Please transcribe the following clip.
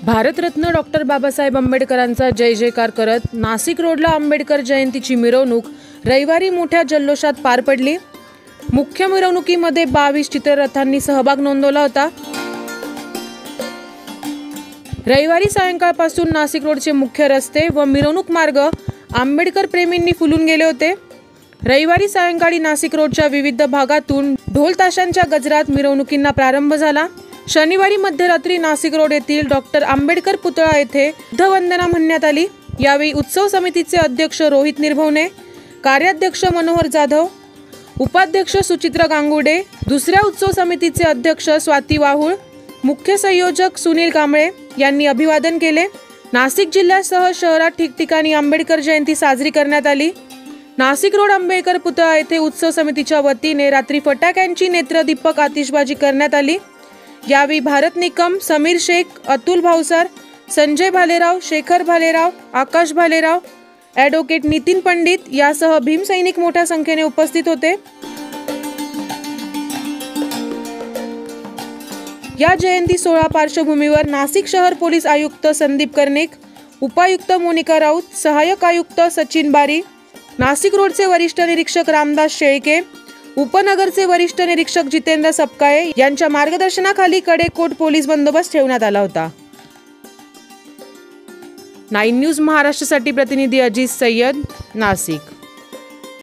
Bharat Ratna doctor Babasaheb आंबेडकरांचा जय जयकार करत नाशिक रोडला आंबेडकर जयंतीची मिरवणूक रविवारी मोठ्या जल्लोषात पार पडली। मुख्य मिरवणुकीमध्ये 22 चित्ररथांनी सहभाग नोंदवला होता। रविवारी सायंकाळपासून नाशिक रोडचे मुख्य रस्ते व मिरवणूक मार्ग आंबेडकर प्रेमींनी फुलून गेले होते। रविवारी सायंकाळी नाशिक रोडच्या विविध भागातून ढोल ताशांच्या गजरात मिरवणुकींना प्रारंभ झाला। शनिवारी मध्यरात्री नाशिक रोड येथील डॉक्टर आंबेडकर पुतळा येथे बुद्धवंदना म्हणण्यात आली। यावेळी उत्सव समितीचे अध्यक्ष रोहित निर्भवने, कार्याध्यक्ष मनोहर जाधव, उपाध्यक्ष सुचित्रा गांगुडे, दुसऱ्या उत्सव समितीचे अध्यक्ष स्वाती वाहुळ, मुख्य संयोजक सुनील कांबळे यांनी अभिवादन केले। नाशिक जिल्ह्यासह शहरात ठिकठिकाणी आंबेडकर जयंती साजरी करण्यात आली। नाशिक रोड आंबेडकर पुतळा येथे उत्सव समितीच्या वतीने रात्री फटाक्यांची नेत्रदीपक आतिषबाजी करण्यात आली। यावेळी भारत निकम, समीर शेख, अतुल भावसार, संजय भालेराव, शेखर भालेराव, आकाश भालेराव, ॲडव्होकेट नितीन पंडित यासह भीमसैनिक मोठ्या संख्येने उपस्थित होते। या जयंती सोहळा पार्श्वभूमीवर नाशिक शहर पोलीस आयुक्त संदीप कर्णिक, उपायुक्त मोनिका राऊत, सहाय्यक आयुक्त सचिन बारी, नाशिक रोडचे वरिष्ठ निरीक्षक रामदास शेळके, उपनगरचे वरिष्ठ निरीक्षक जितेंद्र सपकाळे यांच्या मार्गदर्शनाखाली कडेकोट पोलीस बंदोबस्त ठेवण्यात आला होता। 9 न्यूज महाराष्ट्रासाठी प्रतिनिधी अजीज सय्यद, नाशिक।